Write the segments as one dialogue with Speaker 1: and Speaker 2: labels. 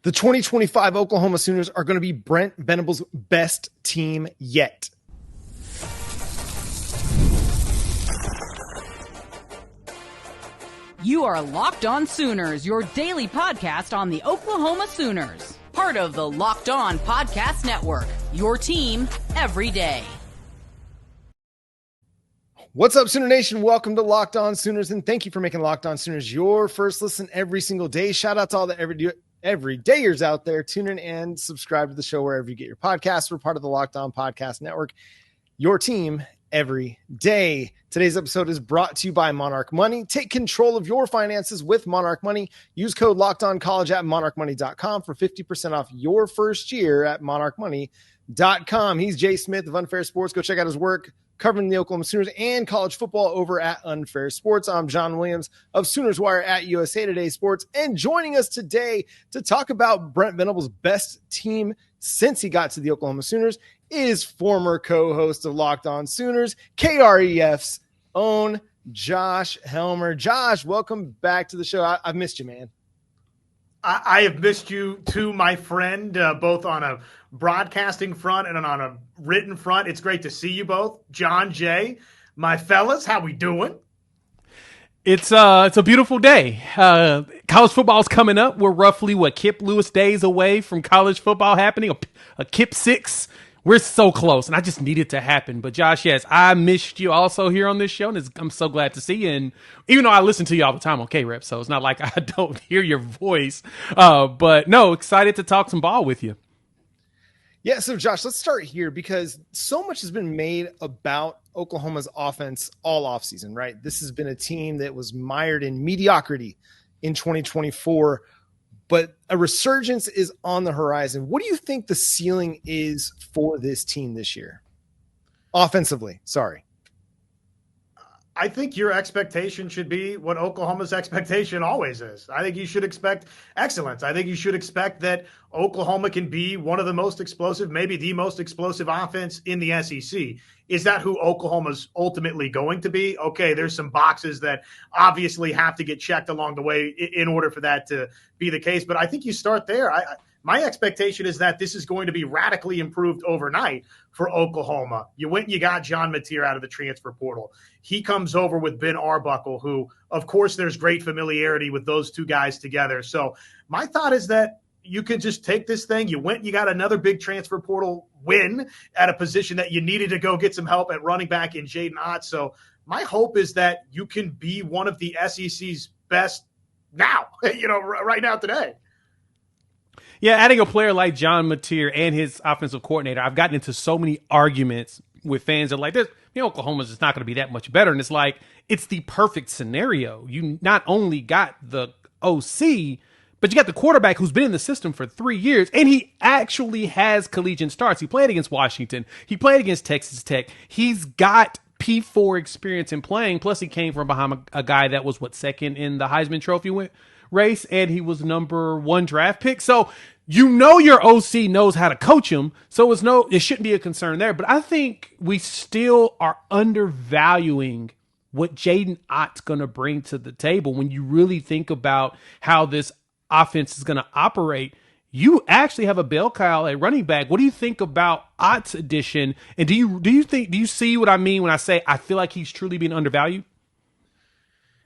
Speaker 1: The 2025 Oklahoma Sooners are going to be Brent Venables' best team yet.
Speaker 2: You are Locked On Sooners, your daily podcast on the Oklahoma Sooners. Part of the Locked On Podcast Network, your team every day.
Speaker 1: What's up, Sooner Nation? Welcome to Locked On Sooners, and thank you for making Locked On Sooners your first listen every single day. Shout out to all the everydayers out there. Tune in and subscribe to the show wherever you get your podcasts. We're part of the Locked On Podcast Network, your team every day. Today's episode is brought to you by Monarch Money. Take control of your finances with Monarch Money. Use code LOCKEDONCollege at monarchmoney.com for 50% off your first year at monarchmoney.com. He's Jay Smith of Unfair Sports. Go check out his work covering the Oklahoma Sooners and college football over at Unfair Sports. I'm John Williams of Sooners Wire at USA Today Sports, and joining us today to talk about Brent Venables' best team since he got to the Oklahoma Sooners is former co-host of Locked On Sooners, KREF's own Josh Helmer. Josh, welcome back to the show. I've missed you, man.
Speaker 3: I have missed you too, my friend, both on a broadcasting front and on a written front. It's great to see you both. John, Jay, my fellas, how we doing?
Speaker 4: It's a beautiful day. College football's coming up. We're roughly, Kip Lewis days away from college football happening, a Kip 6. We're so close, and I just need it to happen. But, Josh, yes, I missed you also here on this show, and I'm so glad to see you. And even though I listen to you all the time on KREF, so it's not like I don't hear your voice. But, no, excited to talk some ball with you.
Speaker 1: Yeah, so, Josh, let's start here because so much has been made about Oklahoma's offense all offseason, right? This has been a team that was mired in mediocrity in 2024. But a resurgence is on the horizon. What do you think the ceiling is for this team this year? Offensively, sorry.
Speaker 3: I think your expectation should be what Oklahoma's expectation always is. I think you should expect excellence. I think you should expect that Oklahoma can be one of the most explosive, maybe the most explosive offense in the SEC. Is that who Oklahoma's ultimately going to be? Okay, there's some boxes that obviously have to get checked along the way in order for that to be the case. But I think you start there. My expectation is that this is going to be radically improved overnight for Oklahoma. You went and you got John Mateer out of the transfer portal. He comes over with Ben Arbuckle, who, of course, there's great familiarity with those two guys together. So my thought is that you can just take this thing. You went and you got another big transfer portal win at a position that you needed to go get some help at running back in Jaydn Ott. So my hope is that you can be one of the SEC's best now, right now today.
Speaker 4: Yeah, adding a player like John Mateer and his offensive coordinator, I've gotten into so many arguments with fans that are like, Oklahoma's just not going to be that much better. And it's like, it's the perfect scenario. You not only got the OC, but you got the quarterback who's been in the system for 3 years, and he actually has collegiate starts. He played against Washington. He played against Texas Tech. He's got P4 experience in playing, plus he came from behind a guy that was, second in the Heisman Trophy race, and he was number 1 draft pick. So your OC knows how to coach him, so it shouldn't be a concern there. But I think we still are undervaluing what Jaydn Ott's going to bring to the table when you really think about how this offense is going to operate. You actually have a bell cow at running back. What do you think about Ott's addition? And do you see what I mean when I say I feel like he's truly being undervalued?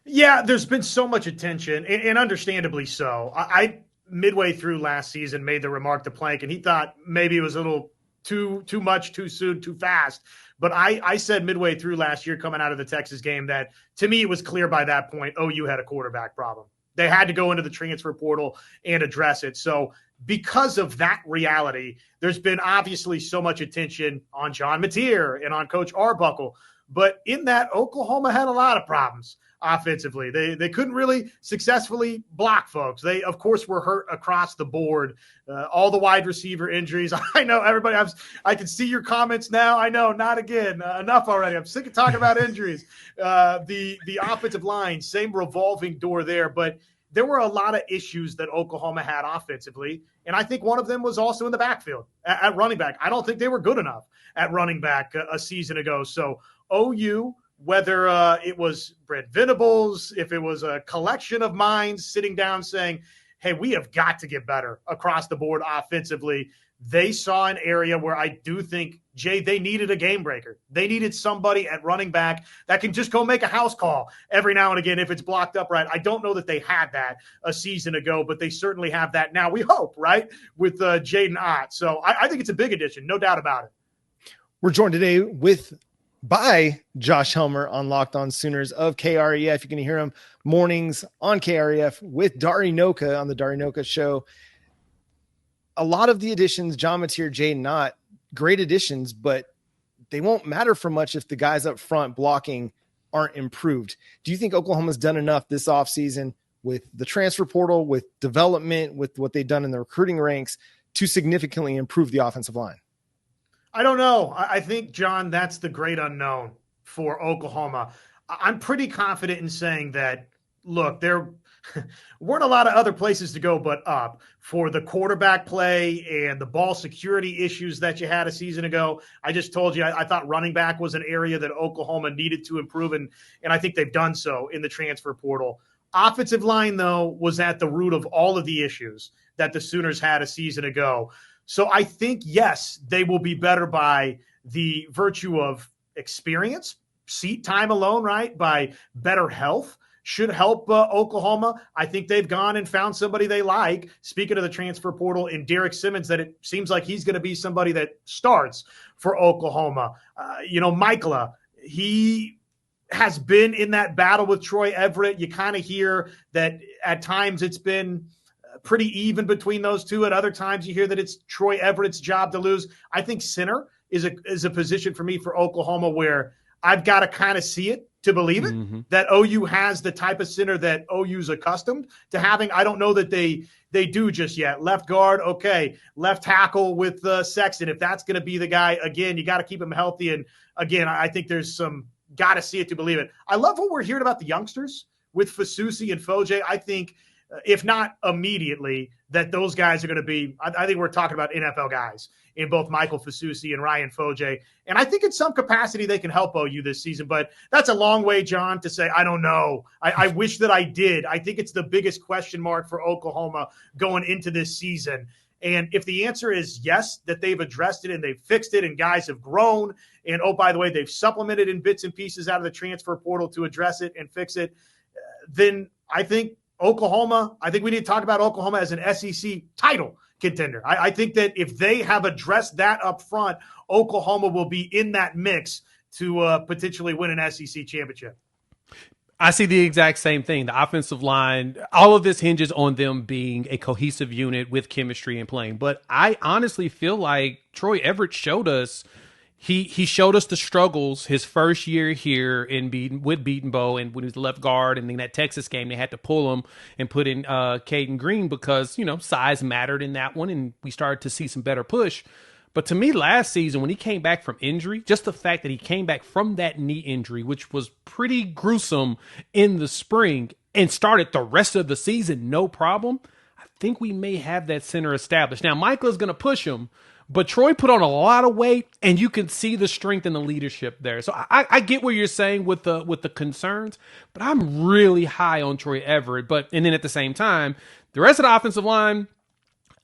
Speaker 3: Yeah, there's been so much attention, and understandably so. I midway through last season made the remark to Plank, and he thought maybe it was a little too much, too soon, too fast. But I said midway through last year coming out of the Texas game that to me it was clear by that point OU had a quarterback problem. They had to go into the transfer portal and address it. So because of that reality, there's been obviously so much attention on John Mateer and on Coach Arbuckle. But in that, Oklahoma had a lot of problems offensively. They couldn't really successfully block folks. They, of course, were hurt across the board. All the wide receiver injuries. I know everybody. I can see your comments now. I know, not again. Enough already. I'm sick of talking about injuries. The offensive line, same revolving door there. But there were a lot of issues that Oklahoma had offensively, and I think one of them was also in the backfield at running back. I don't think they were good enough at running back a season ago. So OU, whether it was Brent Venables, if it was a collection of minds sitting down saying, hey, we have got to get better across the board offensively. They saw an area where I do think, Jay, they needed a game breaker. They needed somebody at running back that can just go make a house call every now and again if it's blocked up right. I don't know that they had that a season ago, but they certainly have that now, we hope, right, with Jaydn Ott. So I think it's a big addition, no doubt about it.
Speaker 1: We're joined today by Josh Helmer on Locked On Sooners of KREF. You can hear him mornings on KREF with Dari Noka on the Dari Noka Show. A lot of the additions, John Mateer, Jaydn Ott, great additions, but they won't matter for much if the guys up front blocking aren't improved. Do you think Oklahoma's done enough this offseason with the transfer portal, with development, with what they've done in the recruiting ranks to significantly improve the offensive line?
Speaker 3: I don't know. I think, John, that's the great unknown for Oklahoma. I'm pretty confident in saying that, look, there weren't a lot of other places to go but up for the quarterback play and the ball security issues that you had a season ago. I just told you I thought running back was an area that Oklahoma needed to improve, and I think they've done so in the transfer portal. Offensive line, though, was at the root of all of the issues that the Sooners had a season ago. So I think, yes, they will be better by the virtue of experience, seat time alone, right, by better health. Should help Oklahoma. I think they've gone and found somebody they like. Speaking of the transfer portal, in Derek Simmons, that it seems like he's going to be somebody that starts for Oklahoma. Michaela, he has been in that battle with Troy Everett. You kind of hear that at times it's been pretty even between those two. At other times you hear that it's Troy Everett's job to lose. I think center is a position for me for Oklahoma where I've got to kind of see it to believe it, that OU has the type of center that OU's accustomed to having. I don't know that they do just yet. Left guard, okay. Left tackle with Sexton. If that's going to be the guy, again, you got to keep him healthy. And again, I think there's some got to see it to believe it. I love what we're hearing about the youngsters with Fasusi and Foje. I think if not immediately, that those guys are going to be, I think we're talking about NFL guys in both Michael Fasusi and Ryan Foje. And I think in some capacity they can help OU this season, but that's a long way, John, to say, I don't know. I wish that I did. I think it's the biggest question mark for Oklahoma going into this season. And if the answer is yes, that they've addressed it and they've fixed it and guys have grown, and oh, by the way, they've supplemented in bits and pieces out of the transfer portal to address it and fix it, then I think Oklahoma, I think we need to talk about Oklahoma as an SEC title contender. I think that if they have addressed that up front, Oklahoma will be in that mix to potentially win an SEC championship.
Speaker 4: I see the exact same thing. The offensive line, all of this hinges on them being a cohesive unit with chemistry and playing. But I honestly feel like Troy Everett showed us, he showed us the struggles his first year here with Beatonbow, and when he was the left guard, and then that Texas game, they had to pull him and put in Caden Green because, size mattered in that one, and we started to see some better push. But to me, last season, when he came back from injury, just the fact that he came back from that knee injury, which was pretty gruesome in the spring, and started the rest of the season no problem, I think we may have that center established. Now, Michael is going to push him, but Troy put on a lot of weight, and you can see the strength and the leadership there. So I get what you're saying with the concerns, but I'm really high on Troy Everett. And then at the same time, the rest of the offensive line,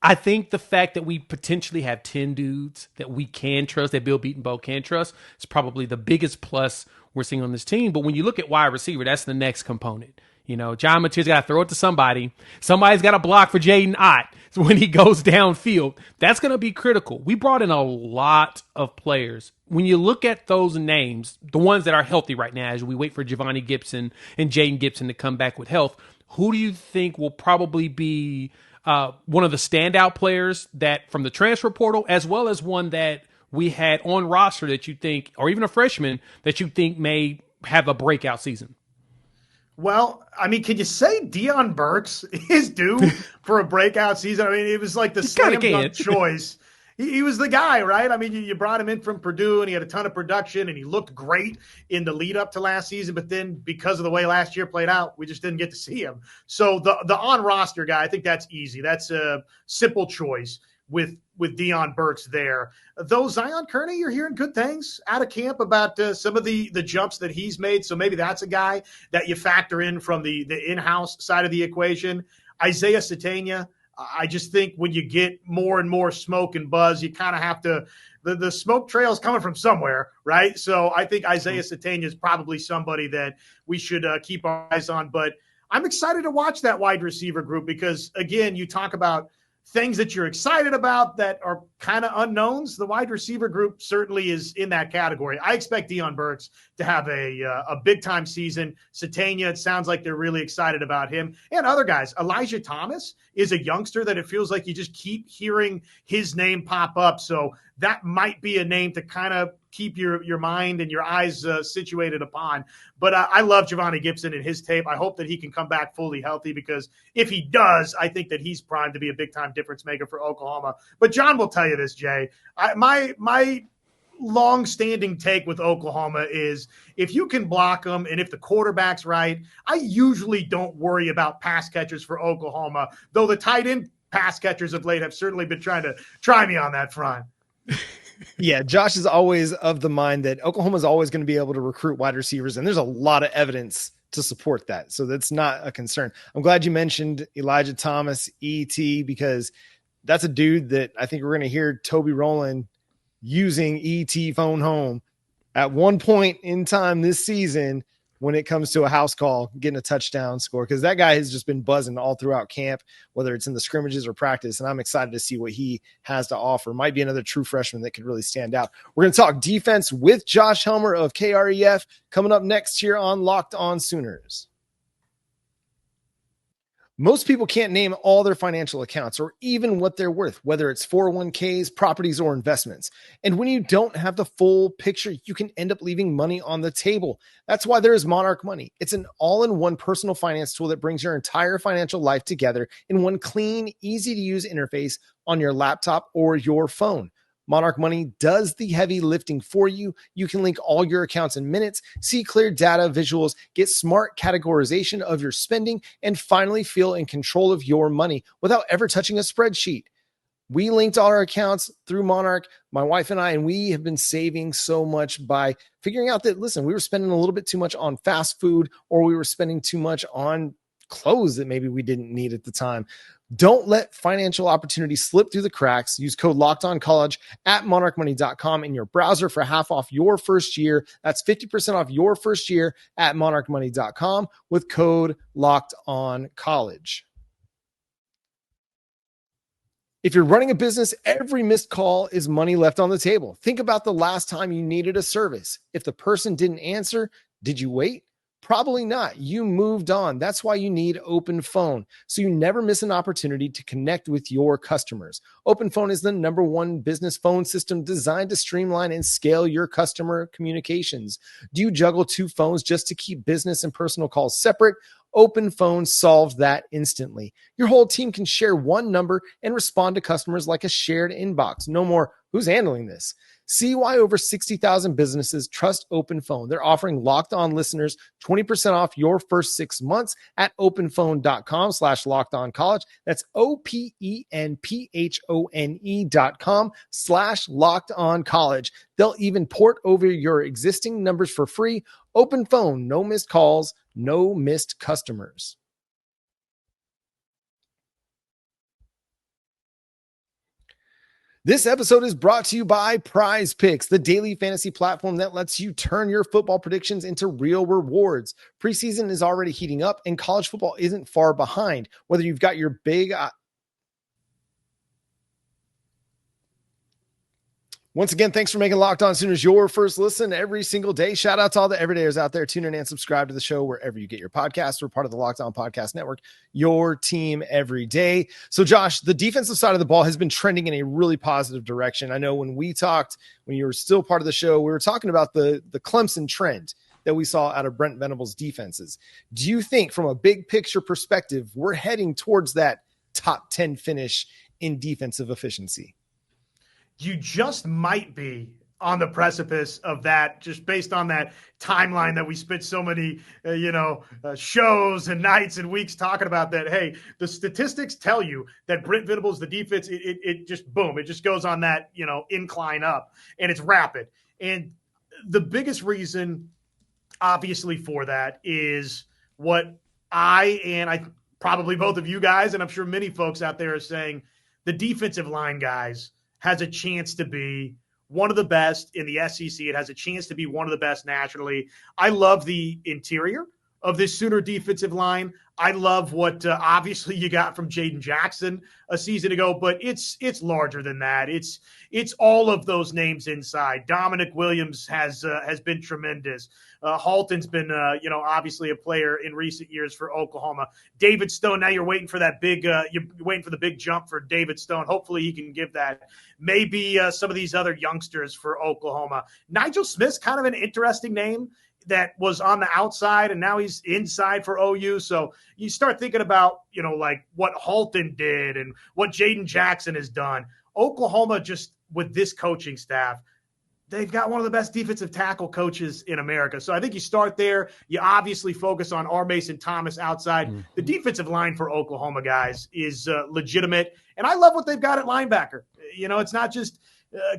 Speaker 4: I think the fact that we potentially have 10 dudes that we can trust, that Bill Beatonbow can trust, is probably the biggest plus we're seeing on this team. But when you look at wide receiver, that's the next component. John Mateer's got to throw it to somebody. Somebody's got to block for Jaydn Ott when he goes downfield. That's going to be critical. We brought in a lot of players. When you look at those names, the ones that are healthy right now, as we wait for Javonte Gibson and Jaden Gibson to come back with health, who do you think will probably be one of the standout players that from the transfer portal, as well as one that we had on roster that you think, or even a freshman that you think may have a breakout season?
Speaker 3: Well, I mean, can you say Deion Burks is due for a breakout season? I mean, it was like the slam dunk choice. He was the guy, right? I mean, you brought him in from Purdue, and he had a ton of production, and he looked great in the lead up to last season. But then because of the way last year played out, we just didn't get to see him. So the on-roster guy, I think that's easy. That's a simple choice with Deion Burks there. Though Zion Kearney, you're hearing good things out of camp about some of the jumps that he's made. So maybe that's a guy that you factor in from the in-house side of the equation. Isaiah Satania, I just think when you get more and more smoke and buzz, you kind of have to the smoke trail is coming from somewhere, right? So I think Isaiah Satania is probably somebody that we should keep our eyes on. But I'm excited to watch that wide receiver group because, again, you talk about things that you're excited about that are kind of unknowns. The wide receiver group certainly is in that category. I expect Deion Burks to have a big-time season. Satania, it sounds like they're really excited about him. And other guys. Elijah Thomas is a youngster that it feels like you just keep hearing his name pop up. So that might be a name to kind of keep your mind and your eyes situated upon. But I love Giovanni Gibson and his tape. I hope that he can come back fully healthy because if he does, I think that he's primed to be a big-time difference maker for Oklahoma. But John will tell you this, Jay. My long-standing take with Oklahoma is if you can block them and if the quarterback's right, I usually don't worry about pass catchers for Oklahoma, though the tight end pass catchers of late have certainly been trying to try me on that front.
Speaker 1: Yeah, Josh is always of the mind that Oklahoma is always going to be able to recruit wide receivers, and there's a lot of evidence to support that. So that's not a concern. I'm glad you mentioned Elijah Thomas, ET, because that's a dude that I think we're going to hear Toby Rowland using ET phone home at one point in time this season when it comes to a house call, getting a touchdown score, because that guy has just been buzzing all throughout camp, whether it's in the scrimmages or practice, and I'm excited to see what he has to offer. Might be another true freshman that could really stand out. We're going to talk defense with Josh Helmer of KREF coming up next here on Locked On Sooners. Most people can't name all their financial accounts or even what they're worth, whether it's 401ks, properties, or investments. And when you don't have the full picture, you can end up leaving money on the table. That's why there is Monarch Money. It's an all-in-one personal finance tool that brings your entire financial life together in one clean, easy-to-use interface on your laptop or your phone. Monarch Money does the heavy lifting for you. You can link all your accounts in minutes, see clear data visuals, get smart categorization of your spending, and finally feel in control of your money without ever touching a spreadsheet. We linked all our accounts through Monarch, my wife and I, and we have been saving so much by figuring out that, listen, we were spending a little bit too much on fast food, or we were spending too much on clothes that maybe we didn't need at the time. Don't let financial opportunities slip through the cracks. Use code LOCKEDONCollege at monarchmoney.com in your browser for half off your first year. That's 50% off your first year at monarchmoney.com with code LOCKEDONCollege. If you're running a business, every missed call is money left on the table. Think about the last time you needed a service. If the person didn't answer, did you wait? Probably not. You moved on. That's why you need Open Phone, so you never miss an opportunity to connect with your customers. Open Phone is the #1 business phone system designed to streamline and scale your customer communications. Do you juggle 2 phones just to keep business and personal calls separate? Open Phone solves that instantly. Your whole team can share one number and respond to customers like a shared inbox. No more, who's handling this? See why over 60,000 businesses trust Open Phone. They're offering Locked On listeners 20% off your first 6 months at openphone.com/lockedoncollege. That's openphone.com/lockedoncollege. They'll even port over your existing numbers for free. Open Phone, no missed calls, no missed customers. This episode is brought to you by Prize Picks, the daily fantasy platform that lets you turn your football predictions into real rewards. Preseason is already heating up, and college football isn't far behind. Whether you've got your big Once again, thanks for making Locked On Sooners your first listen every single day. Shout out to all the everydayers out there. Tune in and subscribe to the show wherever you get your podcasts. We're part of the Locked On Podcast Network, your team every day. So, Josh, the defensive side of the ball has been trending in a really positive direction. I know when we talked, when you were still part of the show, we were talking about the Clemson trend that we saw out of Brent Venables' defenses. Do you think, from a big picture perspective, we're heading towards that top 10 finish in defensive efficiency?
Speaker 3: You just might be on the precipice of that, just based on that timeline that we spent so many, shows and nights and weeks talking about that. Hey, the statistics tell you that Brent Venables, the defense, it just, boom, it just goes on that, incline up, and it's rapid. And the biggest reason, obviously, for that is what I probably both of you guys, and I'm sure many folks out there are saying the defensive line, guys, has a chance to be one of the best in the SEC. It has a chance to be one of the best nationally. I love the interior of this Sooner defensive line. I love what obviously you got from Jaydn Jackson a season ago, but it's larger than that. It's all of those names inside. Dominic Williams has been tremendous. Halton's been obviously a player in recent years for Oklahoma. David Stone. Now you're waiting for that big you're waiting for the big jump for David Stone. Hopefully he can give that. Maybe some of these other youngsters for Oklahoma. Nigel Smith's kind of an interesting name that was on the outside and now he's inside for OU. So you start thinking about, like what Halton did and what Jaydn Jackson has done. Oklahoma, just with this coaching staff, they've got one of the best defensive tackle coaches in America. So I think you start there. You obviously focus on R. Mason Thomas outside. Mm-hmm. The defensive line for Oklahoma, guys, is legitimate. And I love what they've got at linebacker. It's not just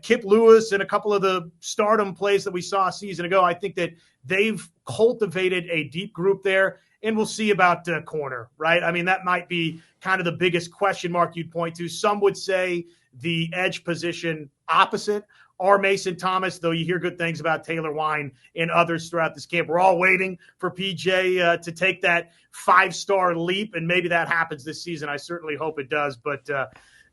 Speaker 3: Kip Lewis and a couple of the stardom plays that we saw a season ago. I think that they've cultivated a deep group there, and we'll see about corner, right? I mean, that might be kind of the biggest question mark you'd point to. Some would say the edge position opposite R. Mason Thomas, though you hear good things about Taylor Wine and others throughout this camp. We're all waiting for PJ to take that 5-star leap, and maybe that happens this season. I certainly hope it does, but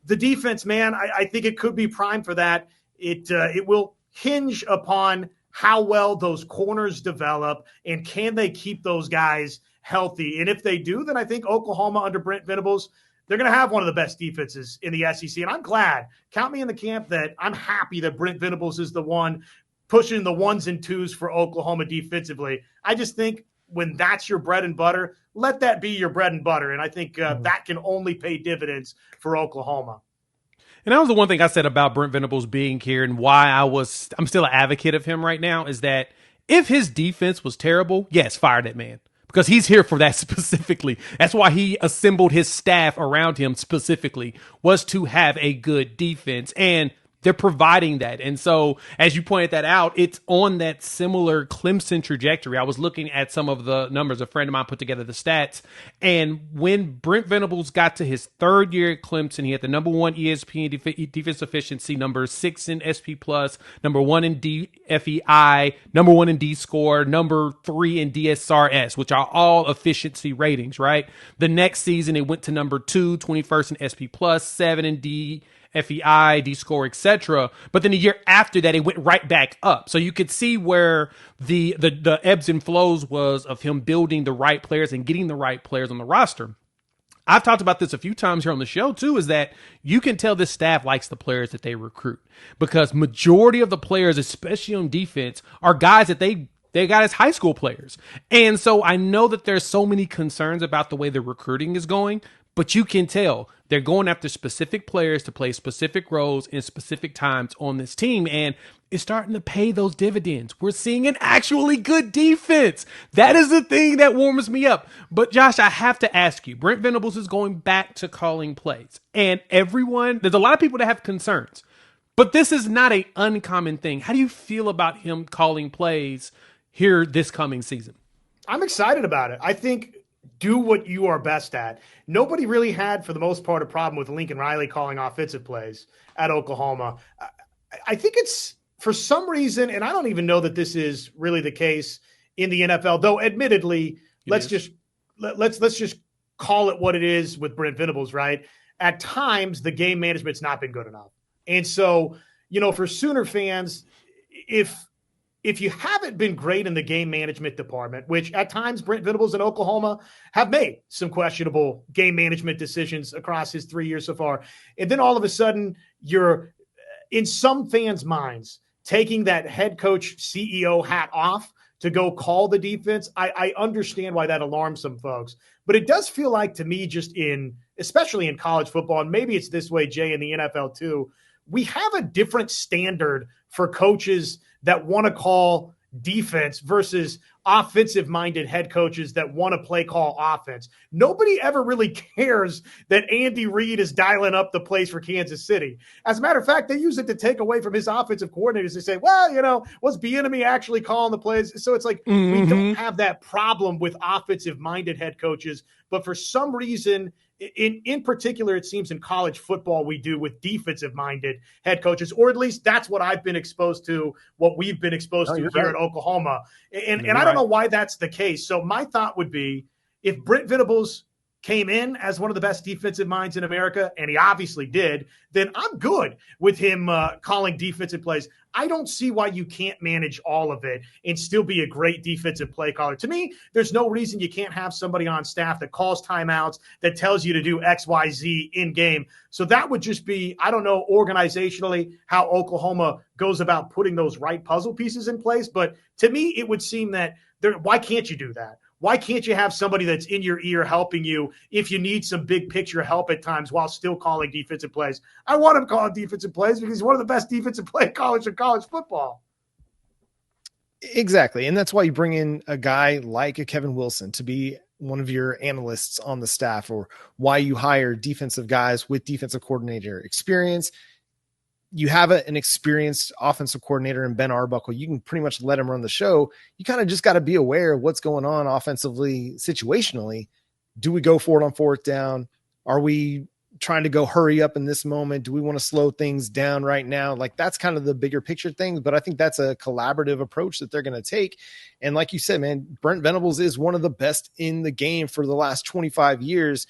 Speaker 3: the defense, man, I think it could be prime for that. It will hinge upon how well those corners develop and can they keep those guys healthy. And if they do, then I think Oklahoma under Brent Venables, they're going to have one of the best defenses in the SEC. And I'm glad. Count me in the camp that I'm happy that Brent Venables is the one pushing the ones and twos for Oklahoma defensively. I just think when that's your bread and butter, let that be your bread and butter. And I think that can only pay dividends for Oklahoma.
Speaker 4: And that was the one thing I said about Brent Venables being here and why I'm still an advocate of him right now is that if his defense was terrible, yes, fire that man. Because he's here for that specifically. That's why he assembled his staff around him specifically, was to have a good defense. And they're providing that. And so, as you pointed that out, it's on that similar Clemson trajectory. I was looking at some of the numbers. A friend of mine put together the stats. And when Brent Venables got to his third year at Clemson, he had the number 1 ESPN defense efficiency, number 6 in SP+, number 1 in DFEI, number 1 in D-score, number 3 in DSRS, which are all efficiency ratings, right? The next season, it went to number 2, 21st in SP+, 7 in DFEI, D-score, etc. But then the year after that, it went right back up. So you could see where the ebbs and flows was of him building the right players and getting the right players on the roster. I've talked about this a few times here on the show too, is that you can tell this staff likes the players that they recruit because majority of the players, especially on defense, are guys that they got as high school players. And so I know that there's so many concerns about the way the recruiting is going, but you can tell they're going after specific players to play specific roles in specific times on this team, and it's starting to pay those dividends. We're seeing an actually good defense. That is the thing that warms me up. But Josh, I have to ask you, Brent Venables is going back to calling plays, and there's a lot of people that have concerns, but this is not an uncommon thing. How do you feel about him calling plays here this coming season?
Speaker 3: I'm excited about it. I think do what you are best at. Nobody really had, for the most part, a problem with Lincoln Riley calling offensive plays at Oklahoma. I think it's, for some reason, and I don't even know that this is really the case in the NFL, though admittedly, let's just call it what it is with Brent Venables, right? At times, the game management's not been good enough. And so, for Sooner fans, if you haven't been great in the game management department, which at times Brent Venables in Oklahoma have made some questionable game management decisions across his 3 years so far, and then all of a sudden you're, in some fans' minds, taking that head coach CEO hat off to go call the defense, I understand why that alarms some folks. But it does feel like to me, especially in college football, and maybe it's this way, Jay, in the NFL too, we have a different standard for coaches that want to call defense versus offensive-minded head coaches that want to play call offense. Nobody ever really cares that Andy Reid is dialing up the plays for Kansas City. As a matter of fact, they use it to take away from his offensive coordinators. They say, well, was Bieniemy actually calling the plays? So it's like we don't have that problem with offensive-minded head coaches, but for some reason – in particular, it seems in college football we do with defensive-minded head coaches, or at least that's what I've been exposed to, what we've been exposed to here at Oklahoma. And I don't know why that's the case. So my thought would be if Brent Venables came in as one of the best defensive minds in America, and he obviously did, then I'm good with him calling defensive plays. I don't see why you can't manage all of it and still be a great defensive play caller. To me, there's no reason you can't have somebody on staff that calls timeouts, that tells you to do X, Y, Z in game. So that would just be, I don't know, organizationally how Oklahoma goes about putting those right puzzle pieces in place. But to me, it would seem that why can't you do that? Why can't you have somebody that's in your ear helping you if you need some big picture help at times while still calling defensive plays? I want him calling defensive plays because he's one of the best defensive play callers in college football.
Speaker 1: Exactly. And that's why you bring in a guy like a Kevin Wilson to be one of your analysts on the staff, or why you hire defensive guys with defensive coordinator experience. You have an experienced offensive coordinator in Ben Arbuckle. You can pretty much let him run the show. You kind of just got to be aware of what's going on offensively, situationally. Do we go for it on fourth down? Are we trying to go hurry up in this moment? Do we want to slow things down right now? Like, that's kind of the bigger picture thing, but I think that's a collaborative approach that they're going to take. And like you said, man, Brent Venables is one of the best in the game for the last 25 years.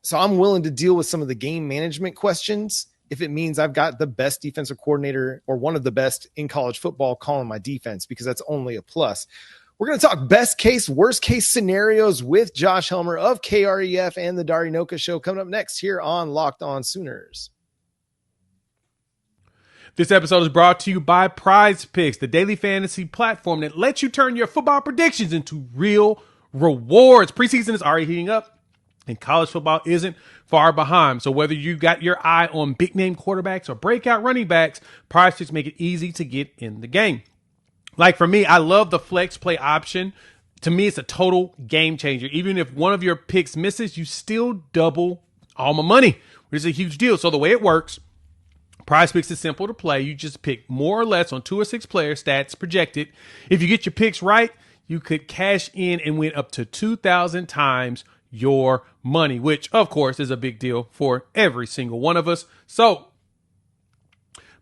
Speaker 1: So I'm willing to deal with some of the game management questions if it means I've got the best defensive coordinator, or one of the best in college football, calling my defense, because that's only a plus. We're going to talk best case, worst case scenarios with Josh Helmer of KREF and the Dari Noka Show coming up next here on Locked On Sooners.
Speaker 4: This episode is brought to you by Prize Picks, the daily fantasy platform that lets you turn your football predictions into real rewards. Preseason is already heating up, and college football isn't far behind. So whether you got your eye on big name quarterbacks or breakout running backs, Prize Picks make it easy to get in the game. Like for me, I love the flex play option. To me, it's a total game changer. Even if one of your picks misses, you still double all my money, which is a huge deal. So the way it works, Prize Picks is simple to play. You just pick more or less on 2 or 6 player stats projected. If you get your picks right, you could cash in and win up to 2,000 times your money, which of course is a big deal for every single one of us. So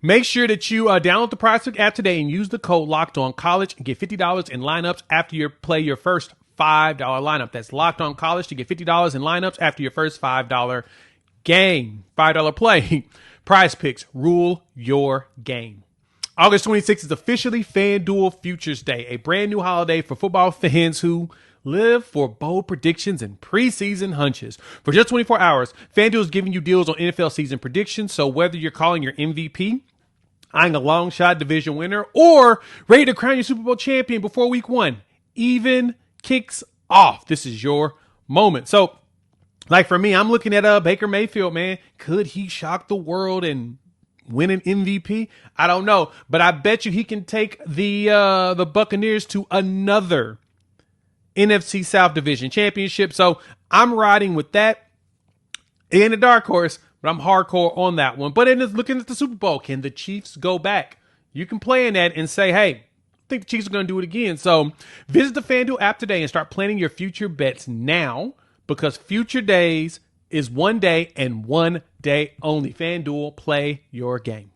Speaker 4: make sure that you download the Prize Pick app today and use the code LOCKEDONCollege and get $50 in lineups after you play your first $5 lineup. That's Locked On College to get $50 in lineups after your first $5 game, $5 play. Prize Picks, rule your game. August 26th is officially FanDuel Futures Day, a brand new holiday for football fans who live for bold predictions and preseason hunches. For just 24 hours, FanDuel is giving you deals on NFL season predictions. So whether you're calling your MVP, eyeing a long shot division winner, or ready to crown your Super Bowl champion before week 1 even kicks off, this is your moment. So like for me, I'm looking at Baker Mayfield, man. Could he shock the world and win an MVP? I don't know, but I bet you he can take the Buccaneers to another NFC South Division championship. So I'm riding with that in a dark horse, but I'm hardcore on that one. But in looking at the Super Bowl, can the Chiefs go back? You can play in that and say, hey, I think the Chiefs are going to do it again. So visit the FanDuel app today and start planning your future bets now, because future days is one day and one day only. FanDuel, play your game.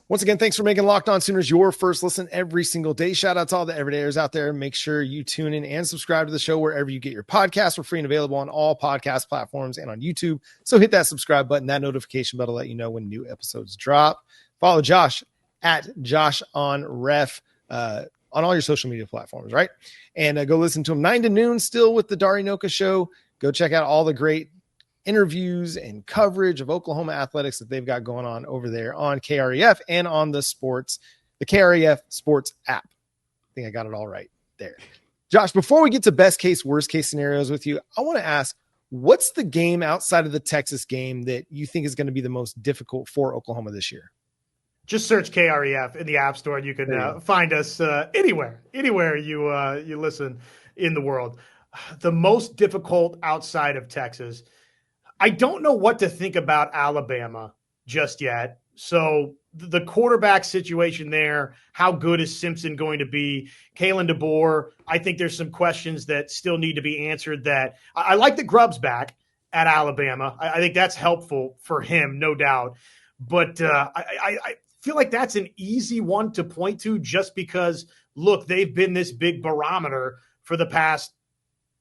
Speaker 1: Once again, thanks for making Locked On Sooners your first listen every single day. Shout out to all the everydayers out there. Make sure you tune in and subscribe to the show wherever you get your podcasts. We're free and available on all podcast platforms and on YouTube. So hit that subscribe button, that notification bell to let you know when new episodes drop. Follow Josh at Josh on Ref on all your social media platforms, right? And go listen to him 9 to noon still with the Dari Noka Show. Go check out all the great interviews and coverage of Oklahoma athletics that they've got going on over there on KREF and on the KREF sports app. I think I got it all right there. Josh, before we get to best case, worst case scenarios with you, I want to ask, what's the game outside of the Texas game that you think is going to be the most difficult for Oklahoma this year?
Speaker 3: Just search KREF in the App Store, and you can find us anywhere you listen in the world. The most difficult outside of Texas, I don't know what to think about Alabama just yet. So the quarterback situation there, how good is Simpson going to be? Kalen DeBoer, I think there's some questions that still need to be answered. That I like the Grubbs back at Alabama. I think that's helpful for him, no doubt. But I feel like that's an easy one to point to just because, look, they've been this big barometer for the past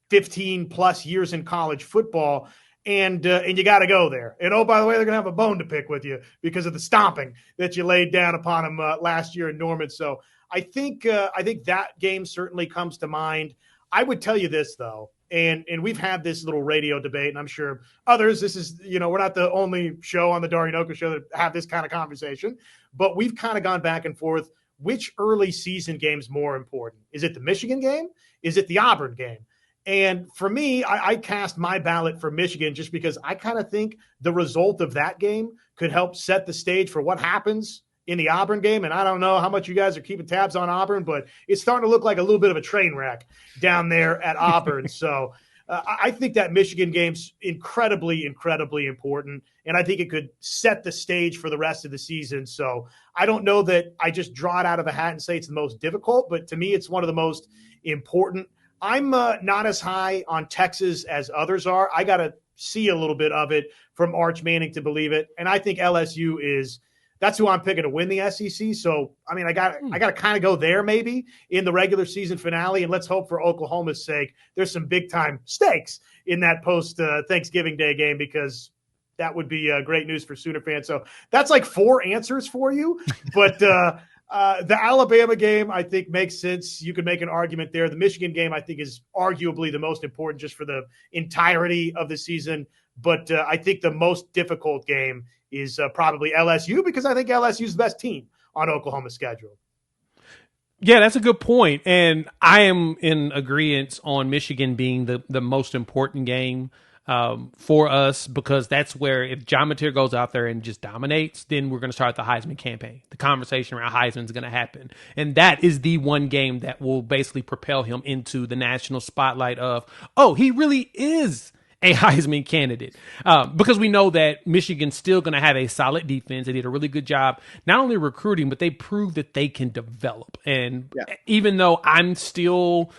Speaker 3: 15 plus years in college football. And you got to go there. And, oh, by the way, they're going to have a bone to pick with you because of the stomping that you laid down upon them last year in Norman. So I think that game certainly comes to mind. I would tell you this, though, and we've had this little radio debate, and I'm sure others, this is, we're not the only show on the Darian Oka show that have this kind of conversation, but we've kind of gone back and forth. Which early season game's more important? Is it the Michigan game? Is it the Auburn game? And for me, I cast my ballot for Michigan just because I kind of think the result of that game could help set the stage for what happens in the Auburn game. And I don't know how much you guys are keeping tabs on Auburn, but it's starting to look like a little bit of a train wreck down there at Auburn. So I think that Michigan game's incredibly, incredibly important. And I think it could set the stage for the rest of the season. So I don't know that I just draw it out of a hat and say it's the most difficult, but to me, it's one of the most important. I'm not as high on Texas as others are. I got to see a little bit of it from Arch Manning to believe it. And I think LSU that's who I'm picking to win the SEC. So, I mean, I got to kind of go there maybe in the regular season finale. And let's hope for Oklahoma's sake, there's some big time stakes in that post Thanksgiving Day game, because that would be great news for Sooner fans. So that's like 4 answers for you. But, the Alabama game, I think, makes sense. You could make an argument there. The Michigan game, I think, is arguably the most important just for the entirety of the season. But I think the most difficult game is probably LSU, because I think LSU is the best team on Oklahoma's schedule.
Speaker 4: Yeah, that's a good point. And I am in agreement on Michigan being the most important game for us, because that's where if John Mateer goes out there and just dominates, then we're going to start the Heisman campaign. The conversation around Heisman is going to happen. And that is the one game that will basically propel him into the national spotlight of, oh, he really is a Heisman candidate, because we know that Michigan's still going to have a solid defense. They did a really good job, not only recruiting, but they proved that they can develop. And even though I'm still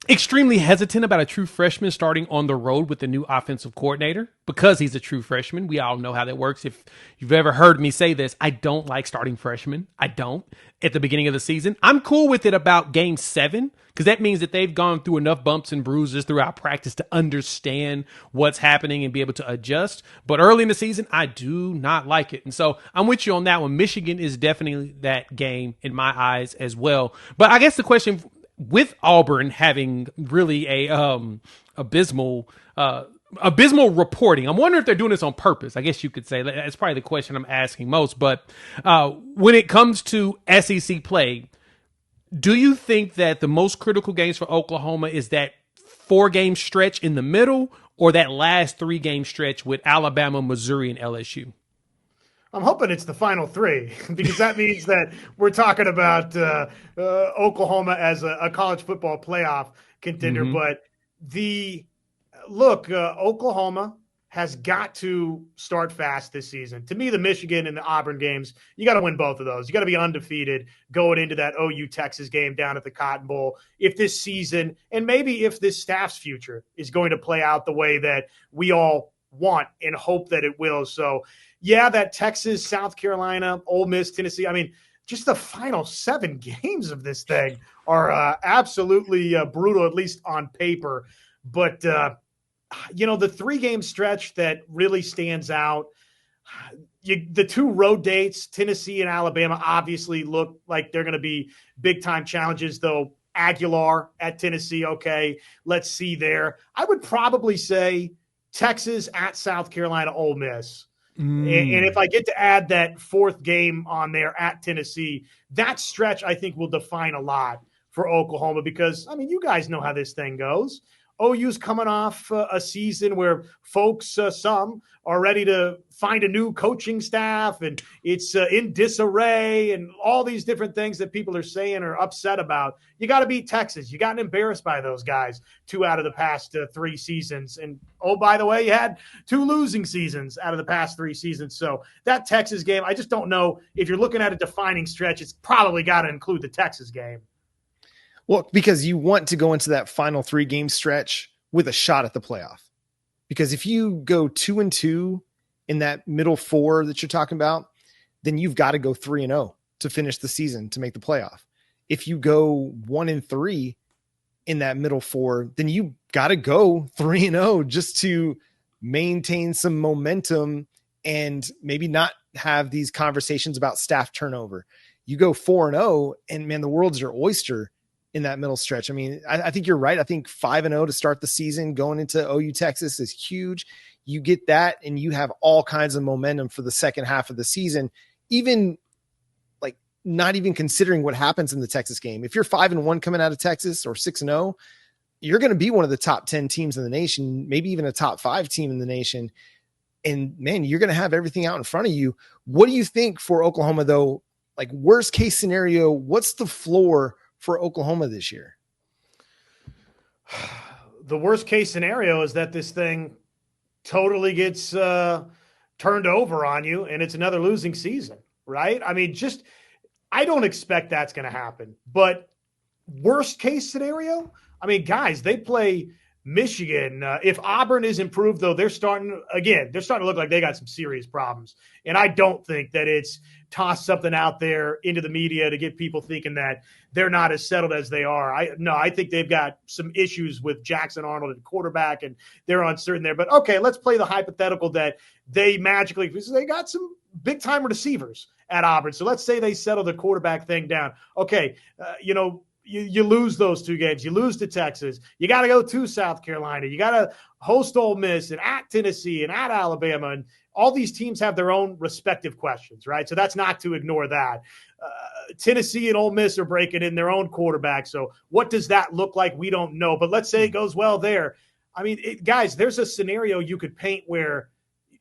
Speaker 4: extremely hesitant about a true freshman starting on the road with a new offensive coordinator, because he's a true freshman. We all know how that works. If you've ever heard me say this, I don't like starting freshmen. I don't at the beginning of the season. I'm cool with it about game 7, because that means that they've gone through enough bumps and bruises throughout practice to understand what's happening and be able to adjust. But early in the season, I do not like it. And so I'm with you on that one. Michigan is definitely that game in my eyes as well. But I guess the question, with Auburn having really a abysmal reporting, I'm wondering if they're doing this on purpose. I guess you could say that's probably the question I'm asking most. But when it comes to SEC play, do you think that the most critical games for Oklahoma is that 4-game stretch in the middle, or that last 3-game stretch with Alabama, Missouri, and LSU?
Speaker 3: I'm hoping it's the final 3, because that means that we're talking about Oklahoma as a college football playoff contender. Mm-hmm. But Oklahoma has got to start fast this season. To me, the Michigan and the Auburn games, you got to win both of those. You got to be undefeated going into that OU Texas game down at the Cotton Bowl. If this season, and maybe if this staff's future is going to play out the way that we all want and hope that it will. So, yeah, that Texas, South Carolina, Ole Miss, Tennessee, I mean, just the final 7 games of this thing are absolutely brutal, at least on paper. But, the 3-game stretch that really stands out, the 2 road dates, Tennessee and Alabama, obviously look like they're going to be big-time challenges, though. Aguilar at Tennessee, okay, let's see there. I would probably say Texas at South Carolina, Ole Miss. And if I get to add that 4th game on there at Tennessee, that stretch I think will define a lot for Oklahoma, because, I mean, you guys know how this thing goes. OU's coming off a season where folks, some are ready to find a new coaching staff, and it's in disarray and all these different things that people are saying or upset about. You got to beat Texas. You got embarrassed by those guys 2 out of the past 3 seasons. And, oh, by the way, you had 2 losing seasons out of the past 3 seasons. So that Texas game, I just don't know if you're looking at a defining stretch, it's probably got to include the Texas game.
Speaker 1: Well, because you want to go into that final 3-game stretch with a shot at the playoff. Because if you go 2-2 in that middle 4 that you're talking about, then you've got to go 3-0 to finish the season to make the playoff. If you go 1-3 in that middle 4, then you got to go 3-0 just to maintain some momentum and maybe not have these conversations about staff turnover. You go 4-0 and man, the world's your oyster in that middle stretch. I mean, I think you're right. I think 5-0 to start the season going into OU Texas is huge. You get that and you have all kinds of momentum for the second half of the season, even like not even considering what happens in the Texas game. If you're 5-1 coming out of Texas or 6-0, you're going to be one of the top 10 teams in the nation, maybe even a top 5 team in the nation. And man, you're going to have everything out in front of you. What do you think for Oklahoma though? Like worst case scenario, what's the floor for Oklahoma this year?
Speaker 3: The worst case scenario is that this thing totally gets turned over on you and it's another losing season, right? I mean, I don't expect that's going to happen, but worst case scenario, I mean, guys, they play Michigan. If Auburn is improved, though, they're starting to look like they got some serious problems. And I don't think that it's tossed something out there into the media to get people thinking that they're not as settled as they are. I think they've got some issues with Jackson Arnold at quarterback, and they're uncertain there. But, okay, let's play the hypothetical that they magically – they got some big-time receivers at Auburn. So let's say they settle the quarterback thing down. Okay, you lose those 2 games. You lose to Texas. You got to go to South Carolina. You got to host Ole Miss and at Tennessee and at Alabama. And all these teams have their own respective questions, right? So that's not to ignore that. Tennessee and Ole Miss are breaking in their own quarterback. So what does that look like? We don't know. But let's say it goes well there. I mean, guys, there's a scenario you could paint where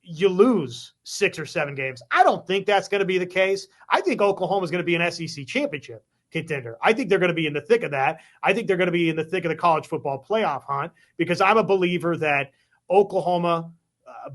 Speaker 3: you lose 6 or 7 games. I don't think that's going to be the case. I think Oklahoma is going to be an SEC championship contender. I think they're going to be in the thick of that. I think they're going to be in the thick of the college football playoff hunt because I'm a believer that Oklahoma,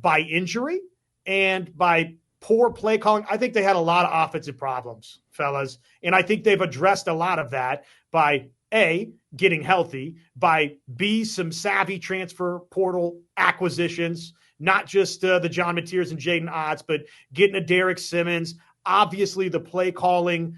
Speaker 3: by injury and by poor play calling, I think they had a lot of offensive problems, fellas. And I think they've addressed a lot of that by A, getting healthy, by B, some savvy transfer portal acquisitions, not just the John Mateers and Jaydn Ott, but getting a Derek Simmons, obviously the play calling,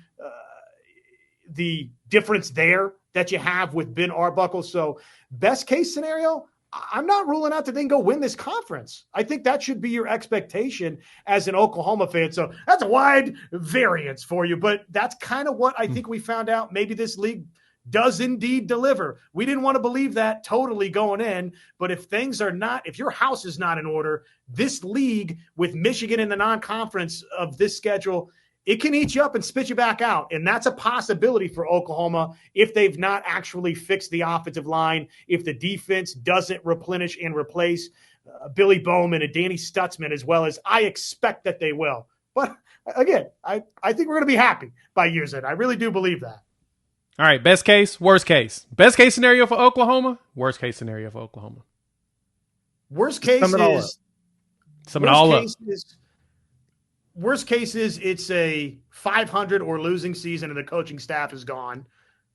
Speaker 3: the difference there that you have with Ben Arbuckle. So best case scenario, I'm not ruling out that they can go win this conference. I think that should be your expectation as an Oklahoma fan. So that's a wide variance for you, but that's kind of what I think we found out. Maybe this league does indeed deliver. We didn't want to believe that totally going in, but if your house is not in order, this league with Michigan in the non-conference of this schedule, it can eat you up and spit you back out. And that's a possibility for Oklahoma if they've not actually fixed the offensive line, if the defense doesn't replenish and replace Billy Bowman and Danny Stutzman as well as I expect that they will. But again, I think we're going to be happy by year's end. I really do believe that.
Speaker 4: All right, best case, worst case. Best case scenario for Oklahoma, worst case scenario for Oklahoma.
Speaker 3: Worst case is
Speaker 4: Sum it all up.
Speaker 3: Worst case is it's a 500 or losing season and the coaching staff is gone.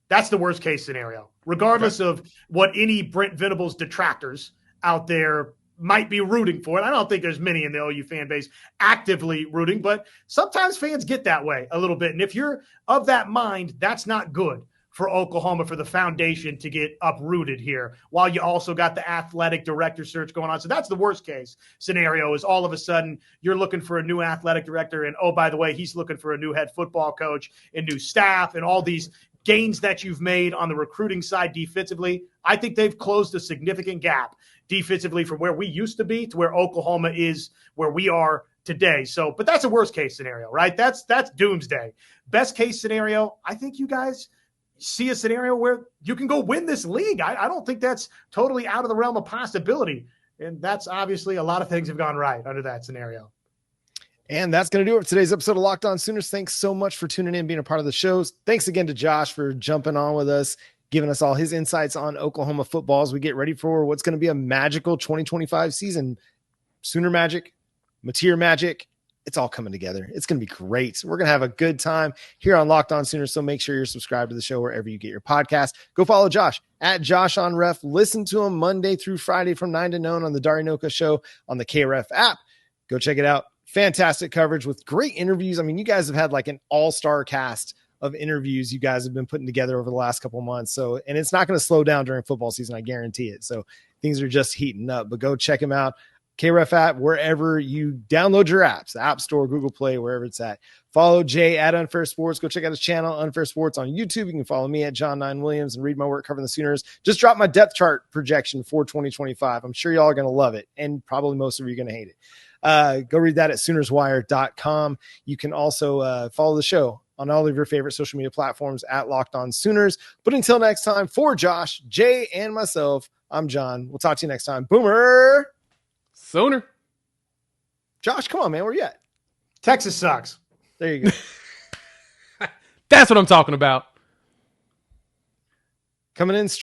Speaker 3: That's the worst case scenario, regardless of what any Brent Venables detractors out there might be rooting for it. I don't think there's many in the OU fan base actively rooting, but sometimes fans get that way a little bit. And if you're of that mind, that's not good for Oklahoma, for the foundation to get uprooted here, while you also got the athletic director search going on. So that's the worst case scenario, is all of a sudden you're looking for a new athletic director, and oh, by the way, he's looking for a new head football coach and new staff and all these gains that you've made on the recruiting side defensively. I think they've closed a significant gap defensively from where we used to be to where Oklahoma is, where we are today. So, but that's a worst case scenario, right? That's doomsday. Best case scenario, I think you guys see a scenario where you can go win this league. I don't think that's totally out of the realm of possibility. And that's obviously a lot of things have gone right under that scenario.
Speaker 1: And that's going to do it for today's episode of Locked On Sooners. Thanks so much for tuning in, being a part of the show. Thanks again to Josh for jumping on with us, giving us all his insights on Oklahoma football as we get ready for what's going to be a magical 2025 season. Sooner Magic, Mateer Magic, it's all coming together. It's going to be great. We're going to have a good time here on Locked On Sooners, so make sure you're subscribed to the show wherever you get your podcast. Go follow Josh at Josh on Ref. Listen to him Monday through Friday from 9 to 9 on the Darinoka Show on the KREF app. Go check it out. Fantastic coverage with great interviews. I mean, you guys have had like an all-star cast of interviews you guys have been putting together over the last couple of months. So, and it's not going to slow down during football season. I guarantee it. So things are just heating up, but go check them out. KREF app, wherever you download your apps, the App Store, Google Play, wherever it's at. Follow Jay at Unfair Sports. Go check out his channel, Unfair Sports, on YouTube. You can follow me at John 9 Williams and read my work covering the Sooners. Just drop my depth chart projection for 2025. I'm sure y'all are going to love it, and probably most of you are going to hate it. Go read that at SoonersWire.com. You can also follow the show on all of your favorite social media platforms at Locked On Sooners. But until next time, for Josh, Jay, and myself, I'm John. We'll talk to you next time. Boomer
Speaker 4: Sooner.
Speaker 1: Josh, come on, man. Where you at?
Speaker 3: Texas sucks.
Speaker 1: There you go.
Speaker 4: That's what I'm talking about.
Speaker 1: Coming in